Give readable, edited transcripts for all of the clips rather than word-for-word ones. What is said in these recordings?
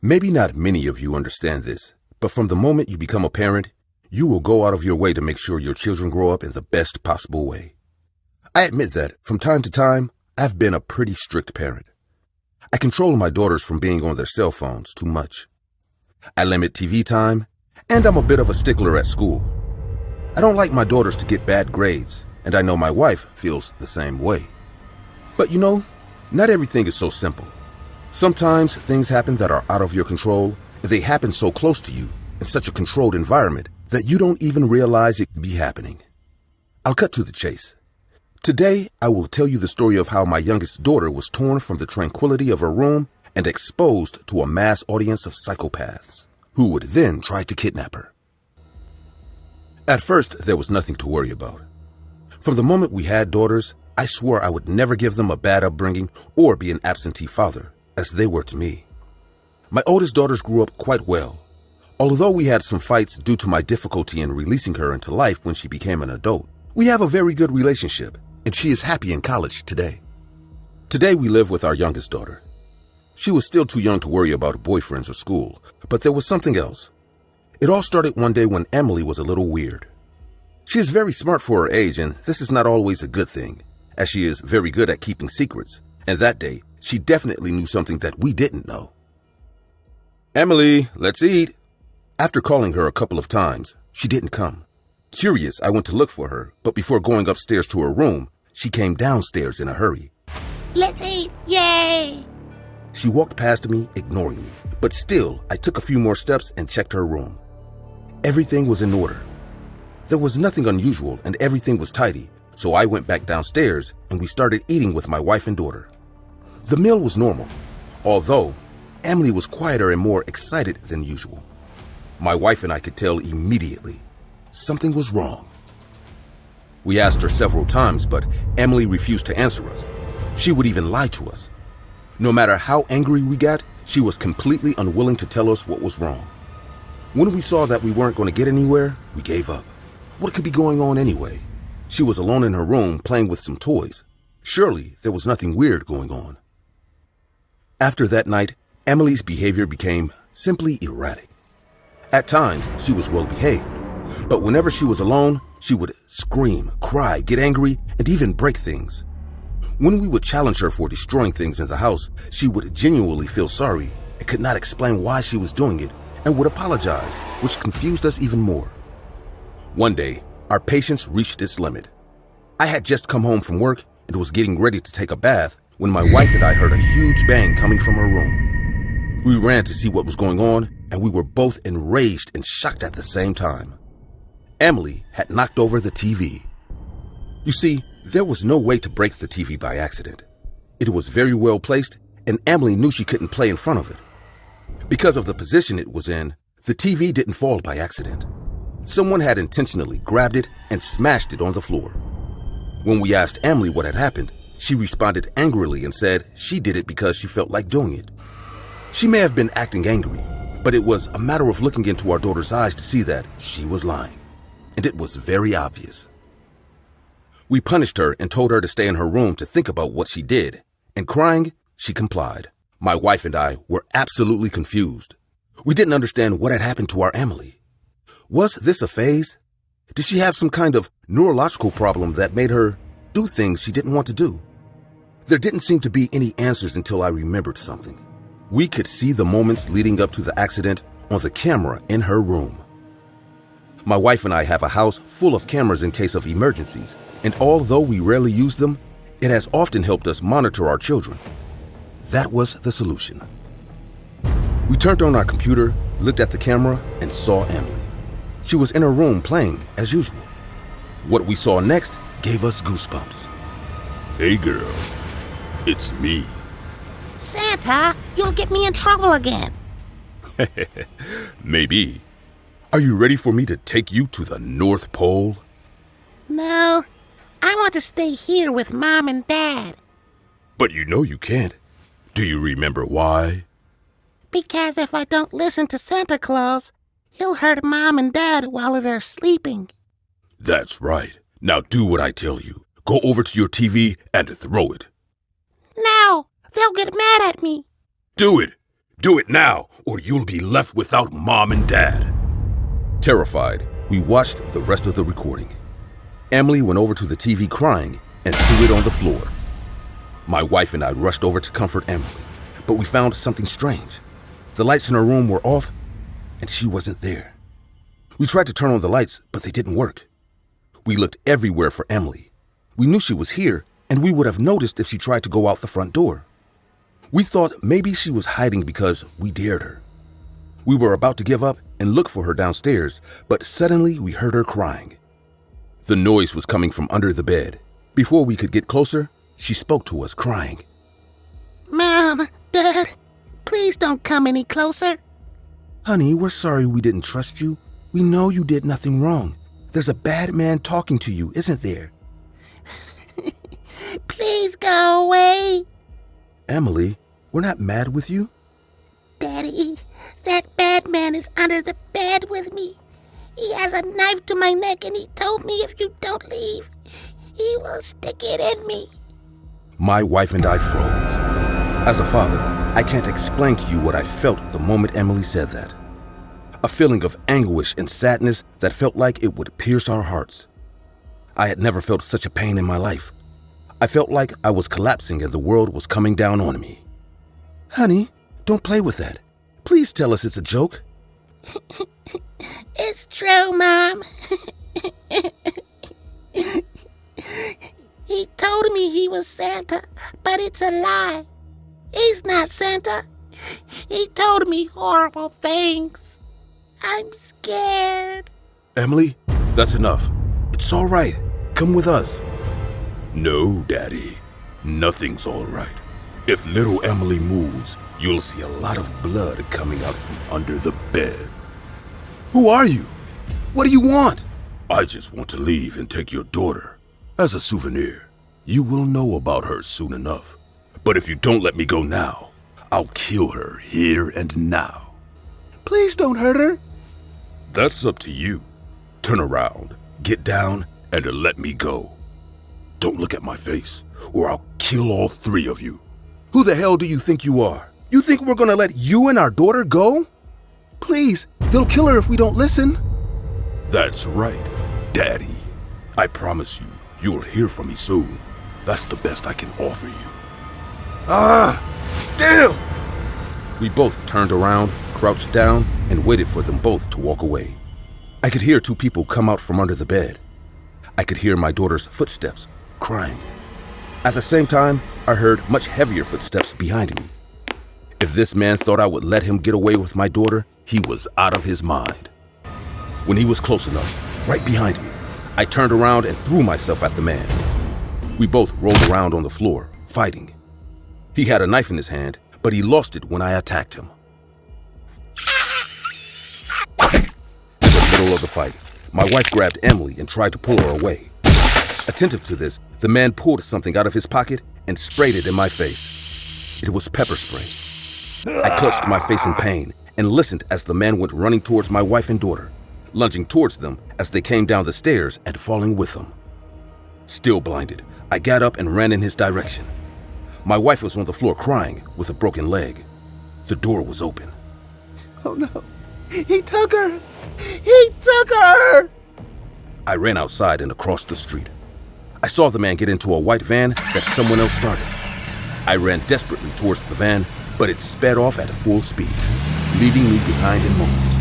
Maybe not many of you understand this, but from the moment you become a parent, you will go out of your way to make sure your children grow up in the best possible way. I admit that, from time to time, I've been a pretty strict parent. I control my daughters from being on their cell phones too much. I limit TV time, and I'm a bit of a stickler at school. I don't like my daughters to get bad grades, and I know my wife feels the same way. But you know, not everything is so simple. Sometimes things happen that are out of your control, and they happen so close to you in such a controlled environment that you don't even realize it could be happening. I'll cut to the chase. Today, I will tell you the story of how my youngest daughter was torn from the tranquility of her room and exposed to a mass audience of psychopaths who would then try to kidnap her. At first, there was nothing to worry about. From the moment we had daughters, I swore I would never give them a bad upbringing or be an absentee father, as they were to me. My oldest daughters grew up quite well, although we had some fights due to my difficulty in releasing her into life when she became an adult. We have a very good relationship, and she is happy in college today. Today we live with our youngest daughter. She was still too young to worry about boyfriends or school, but there was something else. It all started one day when Emily was a little weird. She is very smart for her age, and this is not always a good thing, as she is very good at keeping secrets, and that day, she definitely knew something that we didn't know. "Emily, let's eat." After calling her a couple of times, she didn't come. Curious, I went to look for her, but before going upstairs to her room, she came downstairs in a hurry. "Let's eat, yay!" She walked past me, ignoring me, but still, I took a few more steps and checked her room. Everything was in order. There was nothing unusual and everything was tidy, so I went back downstairs and we started eating with my wife and daughter. The meal was normal, although Emily was quieter and more excited than usual. My wife and I could tell immediately something was wrong. We asked her several times, but Emily refused to answer us. She would even lie to us. No matter how angry we got, she was completely unwilling to tell us what was wrong. When we saw that we weren't going to get anywhere, we gave up. What could be going on anyway? She was alone in her room playing with some toys. Surely there was nothing weird going on. After that night, Emily's behavior became simply erratic. At times, she was well behaved, but whenever she was alone, she would scream, cry, get angry, and even break things. When we would challenge her for destroying things in the house, she would genuinely feel sorry and could not explain why she was doing it and would apologize, which confused us even more. One day, our patience reached its limit. I had just come home from work and was getting ready to take a bath when my wife and I heard a huge bang coming from her room. We ran to see what was going on, and we were both enraged and shocked at the same time. Emily had knocked over the TV. You see, there was no way to break the TV by accident. It was very well placed, and Emily knew she couldn't play in front of it. Because of the position it was in, the TV didn't fall by accident. Someone had intentionally grabbed it and smashed it on the floor. When we asked Emily what had happened, she responded angrily and said she did it because she felt like doing it. She may have been acting angry, but it was a matter of looking into our daughter's eyes to see that she was lying, and it was very obvious. We punished her and told her to stay in her room to think about what she did, and crying, she complied. My wife and I were absolutely confused. We didn't understand what had happened to our Emily. Was this a phase? Did she have some kind of neurological problem that made her do things she didn't want to do? There didn't seem to be any answers until I remembered something. We could see the moments leading up to the accident on the camera in her room. My wife and I have a house full of cameras in case of emergencies, and although we rarely use them, it has often helped us monitor our children. That was the solution. We turned on our computer, looked at the camera, and saw Emily. She was in her room playing as usual. What we saw next gave us goosebumps. "Hey girl, it's me." "Santa, you'll get me in trouble again." Maybe. Are you ready for me to take you to the North Pole? "No, I want to stay here with Mom and Dad." But you know you can't. Do you remember why? "Because if I don't listen to Santa Claus, he'll hurt Mom and Dad while they're sleeping." That's right. Now do what I tell you. Go over to your TV and throw it. "No, they'll get mad at me." Do it. Do it now, or you'll be left without Mom and Dad. Terrified, we watched the rest of the recording. Emily went over to the TV crying and threw it on the floor. My wife and I rushed over to comfort Emily, but we found something strange. The lights in her room were off, and she wasn't there. We tried to turn on the lights, but they didn't work. We looked everywhere for Emily. We knew she was here, and we would have noticed if she tried to go out the front door. We thought maybe she was hiding because we dared her. We were about to give up and look for her downstairs, but suddenly we heard her crying. The noise was coming from under the bed. Before we could get closer, she spoke to us crying. Mom, Dad, please don't come any closer. Honey, we're sorry we didn't trust you. We know you did nothing wrong. There's a bad man talking to you, isn't there? Please go away. Emily, we're not mad with you. Daddy, that bad man is under the bed with me. He has a knife to my neck and he told me if you don't leave, he will stick it in me. My wife and I froze. As a father, I can't explain to you what I felt the moment Emily said that. A feeling of anguish and sadness that felt like it would pierce our hearts. I had never felt such a pain in my life. I felt like I was collapsing and the world was coming down on me. Honey, don't play with that. Please tell us it's a joke. It's true, Mom. He told me he was Santa, but it's a lie. He's not Santa. He told me horrible things. I'm scared. Emily, that's enough. It's all right. Come with us. No, Daddy. Nothing's all right. If little Emily moves, you'll see a lot of blood coming out from under the bed. Who are you? What do you want? I just want to leave and take your daughter as a souvenir. You will know about her soon enough. But if you don't let me go now, I'll kill her here and now. Please don't hurt her. That's up to you. Turn around, get down, and let me go. Don't look at my face, or I'll kill all three of you. Who the hell do you think you are? You think we're gonna let you and our daughter go? Please, he'll kill her if we don't listen. That's right, Daddy. I promise you, you'll hear from me soon. That's the best I can offer you. Ah, damn! We both turned around, crouched down, and waited for them both to walk away. I could hear two people come out from under the bed. I could hear my daughter's footsteps, crying. At the same time, I heard much heavier footsteps behind me. If this man thought I would let him get away with my daughter, he was out of his mind. When he was close enough, right behind me, I turned around and threw myself at the man. We both rolled around on the floor, fighting. He had a knife in his hand, but he lost it when I attacked him. In the middle of the fight, my wife grabbed Emily and tried to pull her away. Attentive to this, the man pulled something out of his pocket and sprayed it in my face. It was pepper spray. I clutched my face in pain and listened as the man went running towards my wife and daughter, lunging towards them as they came down the stairs and falling with them. Still blinded, I got up and ran in his direction. My wife was on the floor crying with a broken leg. The door was open. Oh no, he took her! He took her! I ran outside and across the street. I saw the man get into a white van that someone else started. I ran desperately towards the van, but it sped off at full speed, leaving me behind in moments.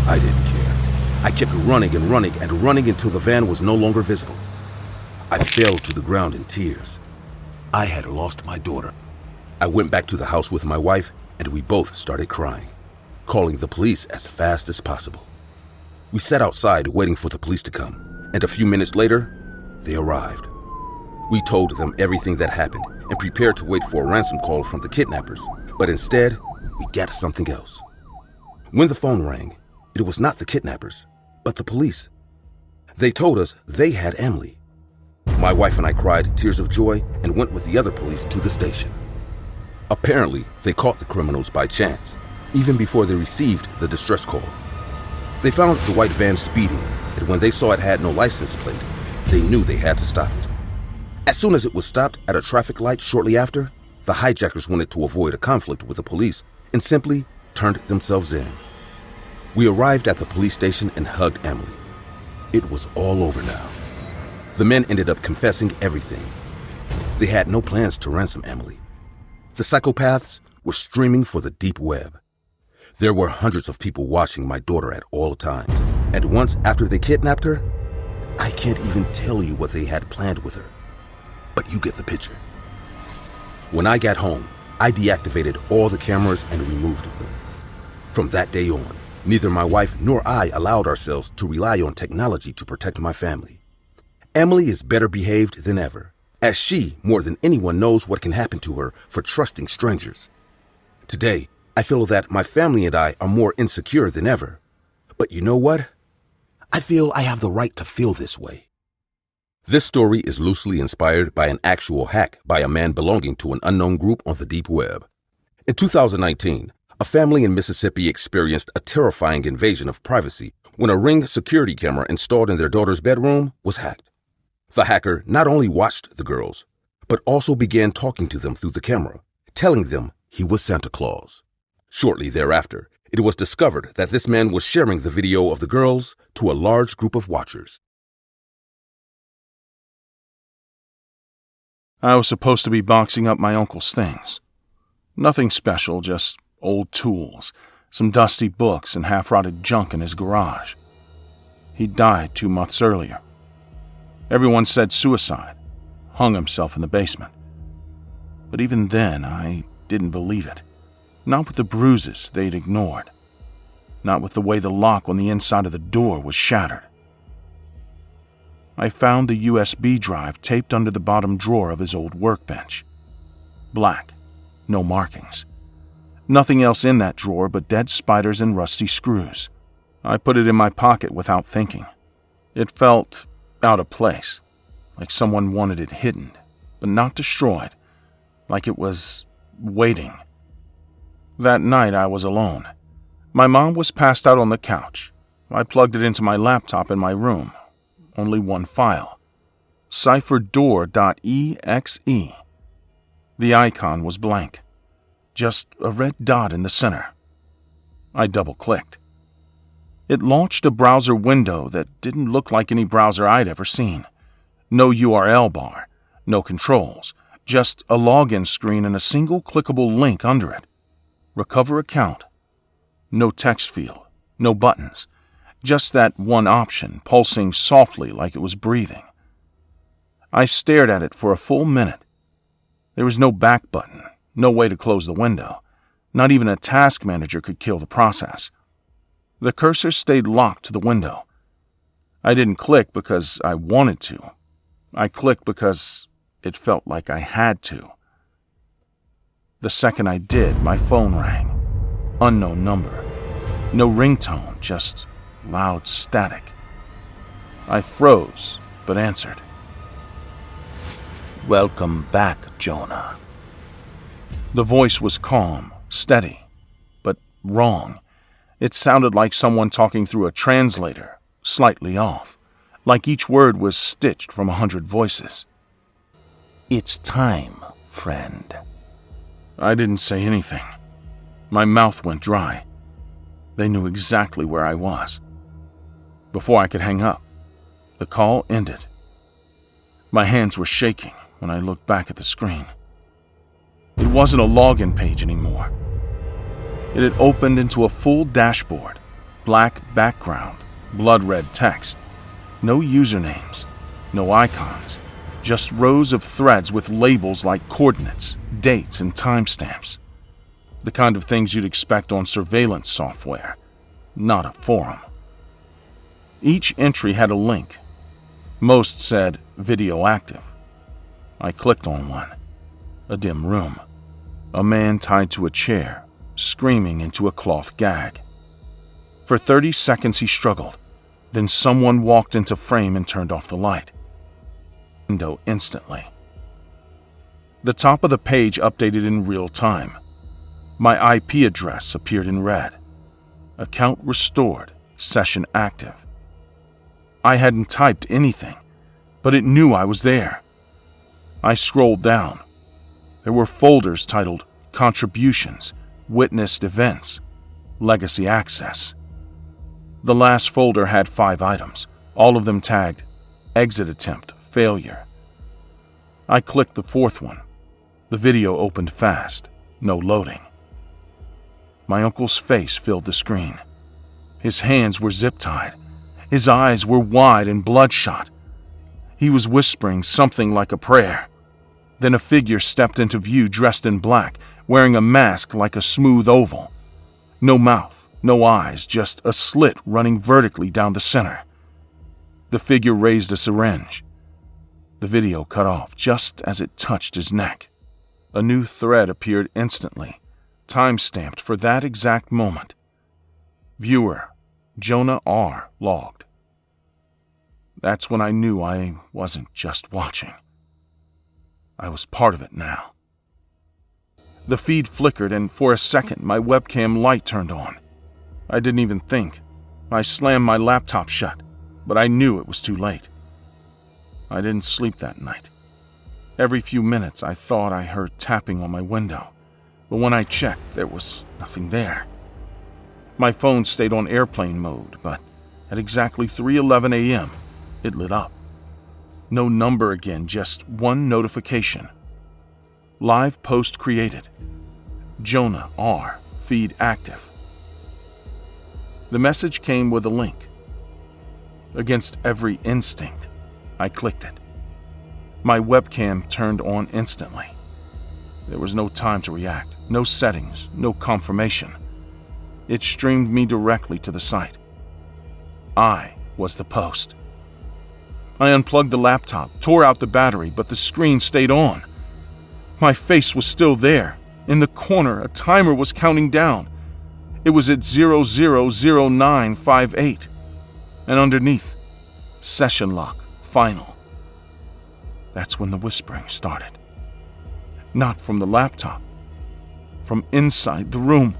I didn't care. I kept running and running and running until the van was no longer visible. I fell to the ground in tears. I had lost my daughter. I went back to the house with my wife, and we both started crying, calling the police as fast as possible. We sat outside waiting for the police to come, and a few minutes later, they arrived. We told them everything that happened and prepared to wait for a ransom call from the kidnappers, but instead, we got something else. When the phone rang, it was not the kidnappers, but the police. They told us they had Emily. My wife and I cried tears of joy and went with the other police to the station. Apparently, they caught the criminals by chance, even before they received the distress call. They found the white van speeding, and when they saw it had no license plate, they knew they had to stop it. As soon as it was stopped at a traffic light shortly after, the hijackers wanted to avoid a conflict with the police, and simply turned themselves in. We arrived at the police station and hugged Emily. It was all over now. The men ended up confessing everything. They had no plans to ransom Emily. The psychopaths were streaming for the deep web. There were hundreds of people watching my daughter at all times, and once after they kidnapped her, I can't even tell you what they had planned with her. But you get the picture. When I got home, I deactivated all the cameras and removed them. From that day on, neither my wife nor I allowed ourselves to rely on technology to protect my family. Emily is better behaved than ever, as she, more than anyone, knows what can happen to her for trusting strangers. Today, I feel that my family and I are more insecure than ever. But you know what? I feel I have the right to feel this way. This story is loosely inspired by an actual hack by a man belonging to an unknown group on the deep web. In 2019, a family in Mississippi experienced a terrifying invasion of privacy when a Ring security camera installed in their daughter's bedroom was hacked. The hacker not only watched the girls, but also began talking to them through the camera, telling them he was Santa Claus. Shortly thereafter, it was discovered that this man was sharing the video of the girls to a large group of watchers. I was supposed to be boxing up my uncle's things. Nothing special, just old tools, some dusty books, and half-rotted junk in his garage. He died 2 months earlier. Everyone said suicide, hung himself in the basement. But even then, I didn't believe it. Not with the bruises they'd ignored. Not with the way the lock on the inside of the door was shattered. I found the USB drive taped under the bottom drawer of his old workbench. Black, no markings. Nothing else in that drawer but dead spiders and rusty screws. I put it in my pocket without thinking. It felt out of place, like someone wanted it hidden, but not destroyed, like it was waiting. That night I was alone. My mom was passed out on the couch. I plugged it into my laptop in my room. Only one file. Cipherdoor.exe. The icon was blank. Just a red dot in the center. I double-clicked. It launched a browser window that didn't look like any browser I'd ever seen. No URL bar, no controls, just a login screen and a single clickable link under it. Recover account. No text field, no buttons, just that one option pulsing softly like it was breathing. I stared at it for a full minute. There was no back button, no way to close the window. Not even a task manager could kill the process. The cursor stayed locked to the window. I didn't click because I wanted to. I clicked because it felt like I had to. The second I did, my phone rang. Unknown number. No ringtone, just loud static. I froze, but answered. "Welcome back, Jonah." The voice was calm, steady, but wrong. It sounded like someone talking through a translator, slightly off, like each word was stitched from 100 voices. "It's time, friend." I didn't say anything. My mouth went dry. They knew exactly where I was. Before I could hang up, the call ended. My hands were shaking when I looked back at the screen. It wasn't a login page anymore. It had opened into a full dashboard, black background, blood-red text. No usernames, no icons, just rows of threads with labels like coordinates, dates, and timestamps. The kind of things you'd expect on surveillance software, not a forum. Each entry had a link. Most said video active. I clicked on one. A dim room. A man tied to a chair, screaming into a cloth gag. For 30 seconds he struggled. Then someone walked into frame and turned off the light. Window instantly. The top of the page updated in real time. My IP address appeared in red. Account restored, session active. I hadn't typed anything, but it knew I was there. I scrolled down. There were folders titled Contributions, witnessed events, legacy access. The last folder had 5 items, all of them tagged exit attempt, failure. I clicked the 4th one. The video opened fast, no loading. My uncle's face filled the screen. His hands were zip-tied. His eyes were wide and bloodshot. He was whispering something like a prayer. Then a figure stepped into view dressed in black, wearing a mask like a smooth oval. No mouth, no eyes, just a slit running vertically down the center. The figure raised a syringe. The video cut off just as it touched his neck. A new thread appeared instantly, time-stamped for that exact moment. Viewer, Jonah R. logged. That's when I knew I wasn't just watching. I was part of it now. The feed flickered, and for a second my webcam light turned on. I didn't even think. I slammed my laptop shut, but I knew it was too late. I didn't sleep that night. Every few minutes I thought I heard tapping on my window, but when I checked, there was nothing there. My phone stayed on airplane mode, but at exactly 3:11 a.m., it lit up. No number again, just one notification. Live post created. Jonah R. Feed active. The message came with a link. Against every instinct, I clicked it. My webcam turned on instantly. There was no time to react, no settings, no confirmation. It streamed me directly to the site. I was the post. I unplugged the laptop, tore out the battery, but the screen stayed on. My face was still there. In the corner, a timer was counting down. It was at 000958. And underneath, session lock, final. That's when the whispering started. Not from the laptop, from inside the room.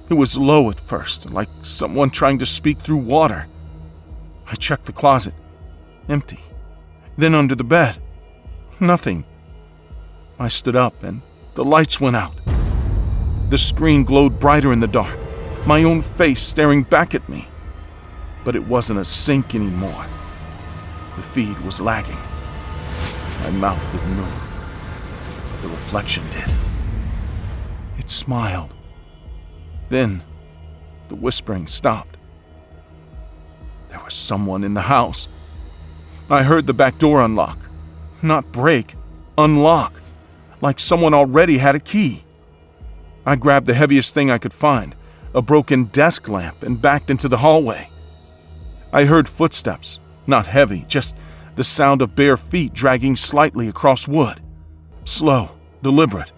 It was low at first, like someone trying to speak through water. I checked the closet. Empty. Then under the bed. Nothing. I stood up and the lights went out. The screen glowed brighter in the dark, my own face staring back at me. But it wasn't a sync anymore. The feed was lagging. My mouth didn't move, but the reflection did. It smiled. Then the whispering stopped. There was someone in the house. I heard the back door unlock. Not break, unlock. Like someone already had a key. I grabbed the heaviest thing I could find, a broken desk lamp, and backed into the hallway. I heard footsteps, not heavy, just the sound of bare feet dragging slightly across wood. Slow, deliberate.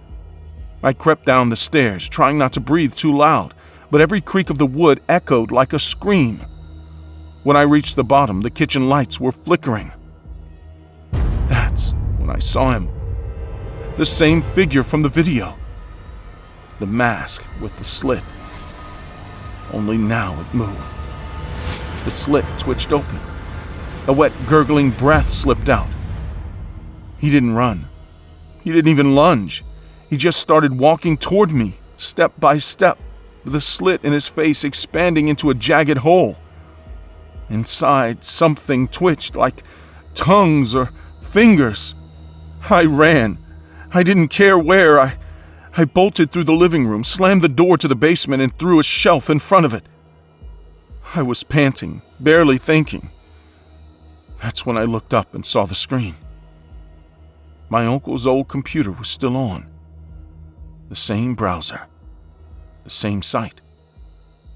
I crept down the stairs, trying not to breathe too loud, but every creak of the wood echoed like a scream. When I reached the bottom, the kitchen lights were flickering. That's when I saw him. The same figure from the video. The mask with the slit. Only now it moved. The slit twitched open. A wet, gurgling breath slipped out. He didn't run. He didn't even lunge. He just started walking toward me, step by step, with the slit in his face expanding into a jagged hole. Inside, something twitched like tongues or fingers. I ran. I didn't care where. I bolted through the living room, slammed the door to the basement, and threw a shelf in front of it. I was panting, barely thinking. That's when I looked up and saw the screen. My uncle's old computer was still on. The same browser. The same site.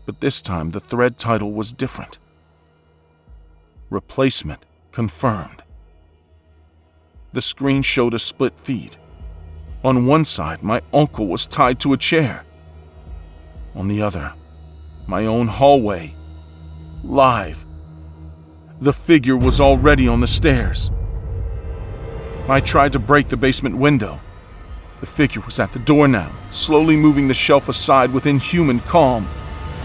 But this time the thread title was different. Replacement confirmed. The screen showed a split feed. On one side, my uncle was tied to a chair. On the other, my own hallway. Live. The figure was already on the stairs. I tried to break the basement window. The figure was at the door now, slowly moving the shelf aside with inhuman calm.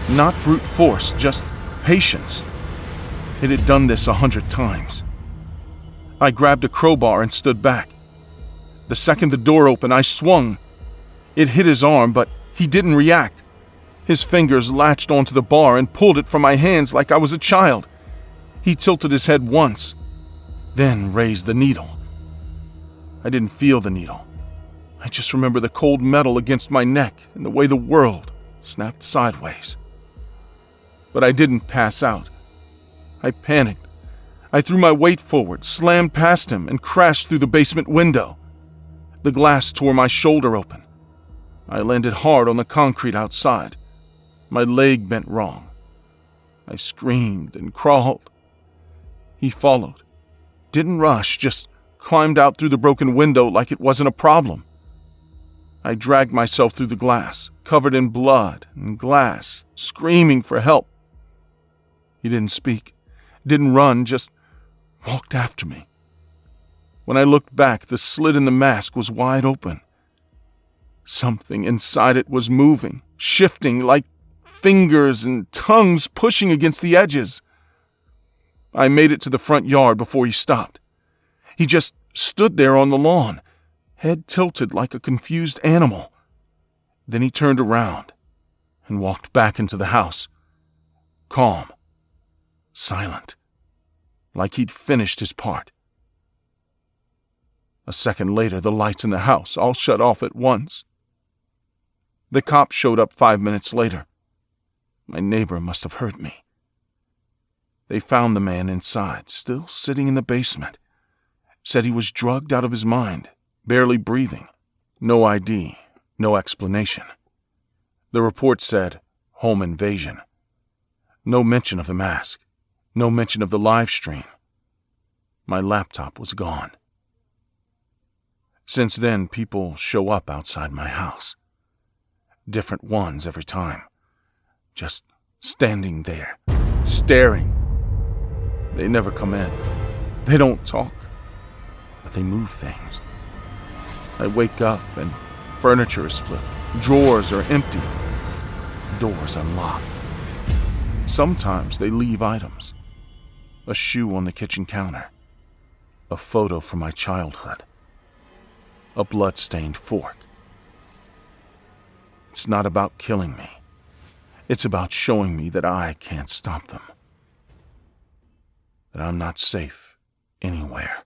Not brute force, just patience. It had done this 100 times. I grabbed a crowbar and stood back. The second the door opened, I swung. It hit his arm, but He didn't react. His fingers latched onto the bar and pulled it from my hands like I was a child. He tilted his head once, then raised the needle. I didn't feel the needle. I just remember the cold metal against my neck and the way the world snapped sideways. But I didn't pass out. I panicked. I threw my weight forward, slammed past him, and crashed through the basement window. The glass tore my shoulder open. I landed hard on the concrete outside. My leg bent wrong. I screamed and crawled. He followed. Didn't rush, just climbed out through the broken window like it wasn't a problem. I dragged myself through the glass, covered in blood and glass, screaming for help. He didn't speak, didn't run, just walked after me. When I looked back, the slit in the mask was wide open. Something inside it was moving, shifting like fingers and tongues pushing against the edges. I made it to the front yard before he stopped. He just stood there on the lawn, head tilted like a confused animal. Then he turned around and walked back into the house, calm, silent, like he'd finished his part. A second later, the lights in the house all shut off at once. The cops showed up 5 minutes later. My neighbor must have heard me. They found the man inside, still sitting in the basement. Said he was drugged out of his mind, barely breathing. No ID, no explanation. The report said, home invasion. No mention of the mask, no mention of the live stream. My laptop was gone. Since then, people show up outside my house. Different ones every time. Just standing there, staring. They never come in. They don't talk, but they move things. I wake up and furniture is flipped. Drawers are empty. Doors unlocked. Sometimes they leave items. A shoe on the kitchen counter. A photo from my childhood. A blood-stained fork. It's not about killing me. It's about showing me that I can't stop them. That I'm not safe anywhere.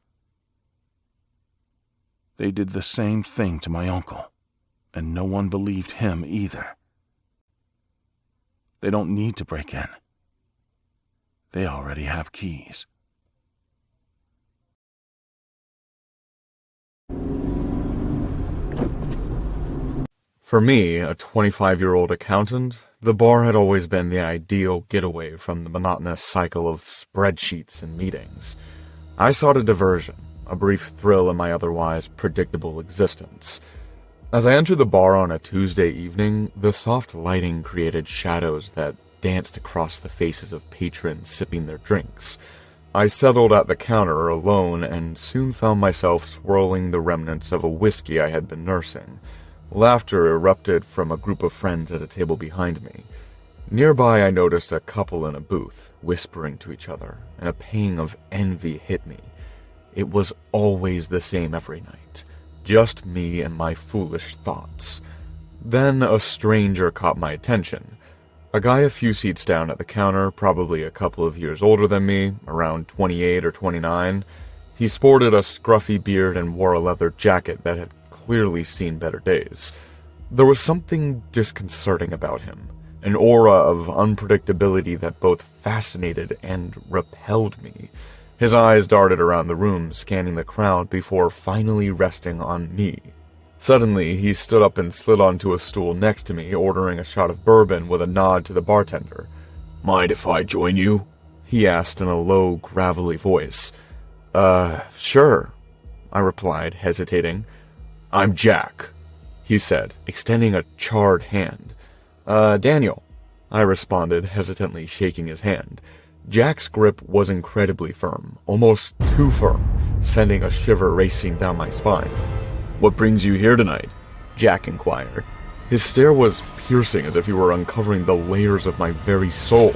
They did the same thing to my uncle, and no one believed him either. They don't need to break in. They already have keys. For me, a 25-year-old accountant, the bar had always been the ideal getaway from the monotonous cycle of spreadsheets and meetings. I sought a diversion, a brief thrill in my otherwise predictable existence. As I entered the bar on a Tuesday evening, the soft lighting created shadows that danced across the faces of patrons sipping their drinks. I settled at the counter alone and soon found myself swirling the remnants of a whiskey I had been nursing. Laughter erupted from a group of friends at a table behind me. Nearby, I noticed a couple in a booth, whispering to each other, and a pang of envy hit me. It was always the same every night. Just me and my foolish thoughts. Then a stranger caught my attention. A guy a few seats down at the counter, probably a couple of years older than me, around 28 or 29. He sported a scruffy beard and wore a leather jacket that had clearly seen better days. There was something disconcerting about him, an aura of unpredictability that both fascinated and repelled me. His eyes darted around the room, scanning the crowd before finally resting on me. Suddenly, he stood up and slid onto a stool next to me, ordering a shot of bourbon with a nod to the bartender. "Mind if I join you?" he asked in a low, gravelly voice. Sure," I replied, hesitating. "I'm Jack," he said, extending a charred hand. Daniel," I responded, hesitantly shaking his hand. Jack's grip was incredibly firm, almost too firm, sending a shiver racing down my spine. "What brings you here tonight?" Jack inquired. His stare was piercing, as if he were uncovering the layers of my very soul.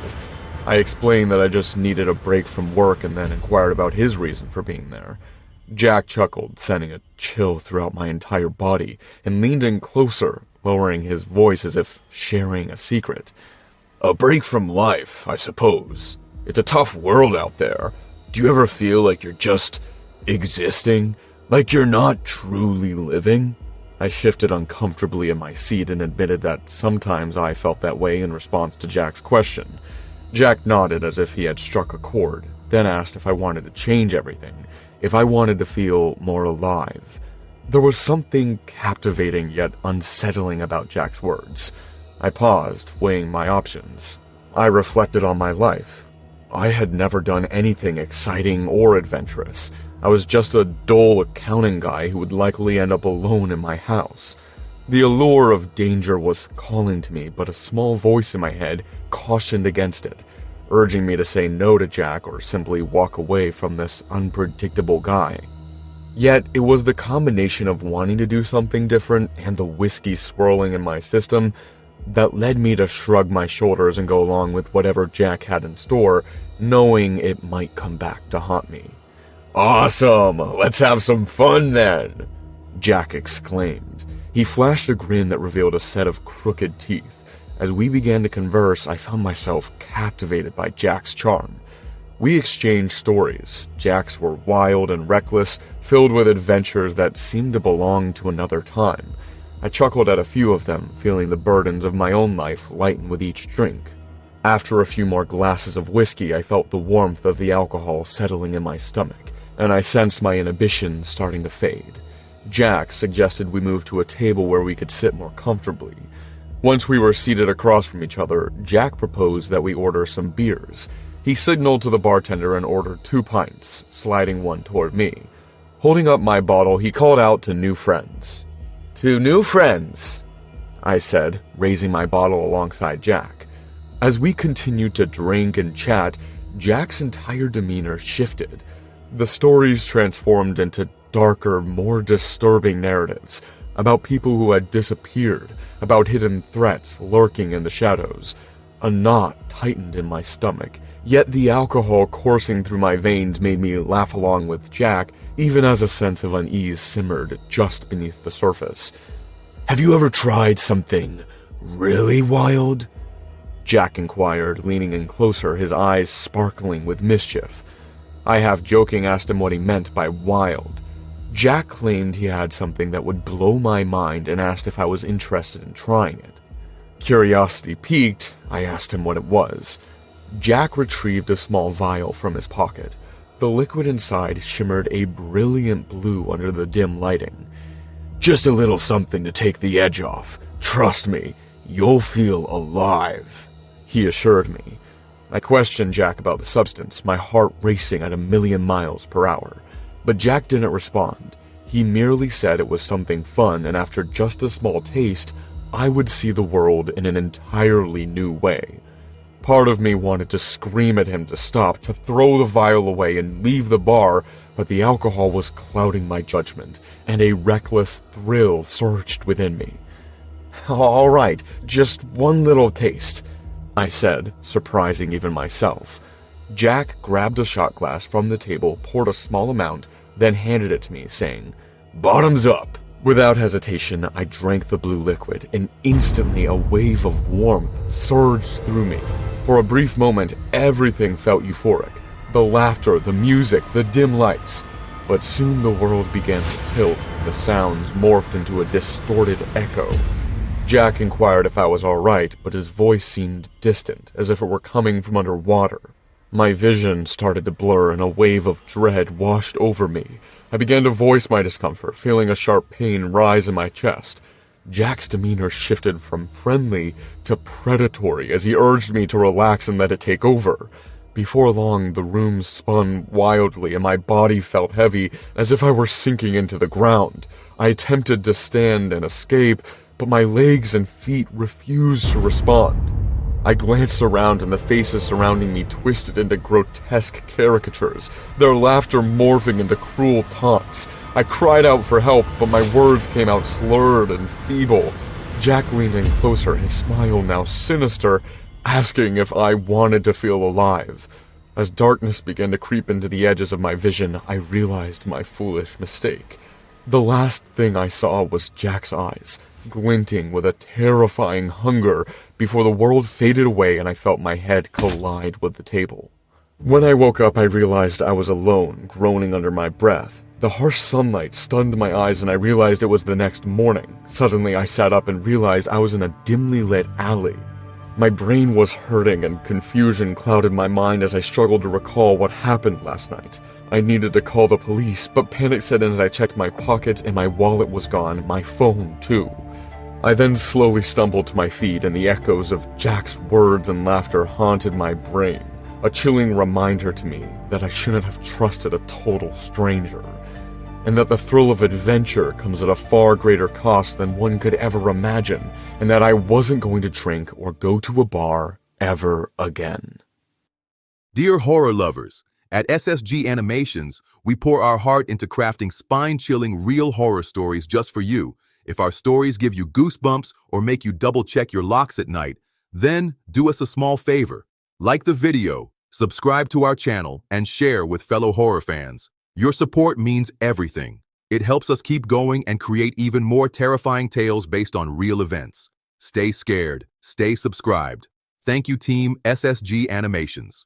I explained that I just needed a break from work and then inquired about his reason for being there. Jack chuckled, sending a chill throughout my entire body, and leaned in closer, lowering his voice as if sharing a secret. "A break from life, I suppose. It's a tough world out there. Do you ever feel like you're just existing? Like you're not truly living?" I shifted uncomfortably in my seat and admitted that sometimes I felt that way in response to Jack's question. Jack nodded as if he had struck a chord, then asked if I wanted to change everything, if I wanted to feel more alive. There was something captivating yet unsettling about Jack's words. I paused, weighing my options. I reflected on my life. I had never done anything exciting or adventurous. I was just a dull accounting guy who would likely end up alone in my house. The allure of danger was calling to me, but a small voice in my head cautioned against it, urging me to say no to Jack or simply walk away from this unpredictable guy. Yet it was the combination of wanting to do something different and the whiskey swirling in my system that led me to shrug my shoulders and go along with whatever Jack had in store, knowing it might come back to haunt me. "Awesome! Let's have some fun then!" Jack exclaimed. He flashed a grin that revealed a set of crooked teeth. As we began to converse, I found myself captivated by Jack's charm. We exchanged stories. Jack's were wild and reckless, filled with adventures that seemed to belong to another time. I chuckled at a few of them, feeling the burdens of my own life lighten with each drink. After a few more glasses of whiskey, I felt the warmth of the alcohol settling in my stomach, and I sensed my inhibitions starting to fade. Jack suggested we move to a table where we could sit more comfortably. Once we were seated across from each other, Jack proposed that we order some beers. He signaled to the bartender and ordered 2 pints, sliding one toward me. Holding up my bottle, he called out to new friends. "To new friends," I said, raising my bottle alongside Jack. As we continued to drink and chat, Jack's entire demeanor shifted. The stories transformed into darker, more disturbing narratives about people who had disappeared, about hidden threats lurking in the shadows. A knot tightened in my stomach, yet the alcohol coursing through my veins made me laugh along with Jack, even as a sense of unease simmered just beneath the surface. "Have you ever tried something really wild?" Jack inquired, leaning in closer, his eyes sparkling with mischief. I half-joking asked him what he meant by wild. Jack claimed he had something that would blow my mind and asked if I was interested in trying it. Curiosity piqued, I asked him what it was. Jack retrieved a small vial from his pocket. The liquid inside shimmered a brilliant blue under the dim lighting. "Just a little something to take the edge off. Trust me, you'll feel alive," he assured me. I questioned Jack about the substance, my heart racing at 1,000,000 miles per hour. But Jack didn't respond. He merely said it was something fun, and after just a small taste, I would see the world in an entirely new way. Part of me wanted to scream at him to stop, to throw the vial away and leave the bar, but the alcohol was clouding my judgment, and a reckless thrill surged within me. "All right, just one little taste," I said, surprising even myself. Jack grabbed a shot glass from the table, poured a small amount, then handed it to me, saying, "Bottoms up." Without hesitation, I drank the blue liquid, and instantly a wave of warmth surged through me. For a brief moment, everything felt euphoric. The laughter, the music, the dim lights. But soon the world began to tilt, and the sounds morphed into a distorted echo. Jack inquired if I was all right, but his voice seemed distant, as if it were coming from underwater. My vision started to blur, and a wave of dread washed over me. I began to voice my discomfort, feeling a sharp pain rise in my chest. Jack's demeanor shifted from friendly to predatory as he urged me to relax and let it take over. Before long, the room spun wildly, and my body felt heavy, as if I were sinking into the ground. I attempted to stand and escape, but my legs and feet refused to respond. I glanced around, and the faces surrounding me twisted into grotesque caricatures, their laughter morphing into cruel taunts. I cried out for help, but my words came out slurred and feeble. Jack leaned in closer, his smile now sinister, asking if I wanted to feel alive. As darkness began to creep into the edges of my vision, I realized my foolish mistake. The last thing I saw was Jack's eyes, glinting with a terrifying hunger before the world faded away and I felt my head collide with the table. When I woke up, I realized I was alone, groaning under my breath. The harsh sunlight stunned my eyes and I realized it was the next morning. Suddenly, I sat up and realized I was in a dimly lit alley. My brain was hurting and confusion clouded my mind as I struggled to recall what happened last night. I needed to call the police, but panic set in as I checked my pockets and my wallet was gone, my phone too. I then slowly stumbled to my feet and the echoes of Jack's words and laughter haunted my brain. A chilling reminder to me that I shouldn't have trusted a total stranger, and that the thrill of adventure comes at a far greater cost than one could ever imagine, and that I wasn't going to drink or go to a bar ever again. Dear horror lovers, at SSG Animations, we pour our heart into crafting spine-chilling real horror stories just for you. If our stories give you goosebumps or make you double-check your locks at night, then do us a small favor. Like the video, subscribe to our channel, and share with fellow horror fans. Your support means everything. It helps us keep going and create even more terrifying tales based on real events. Stay scared, stay subscribed. Thank you, Team SSG Animations.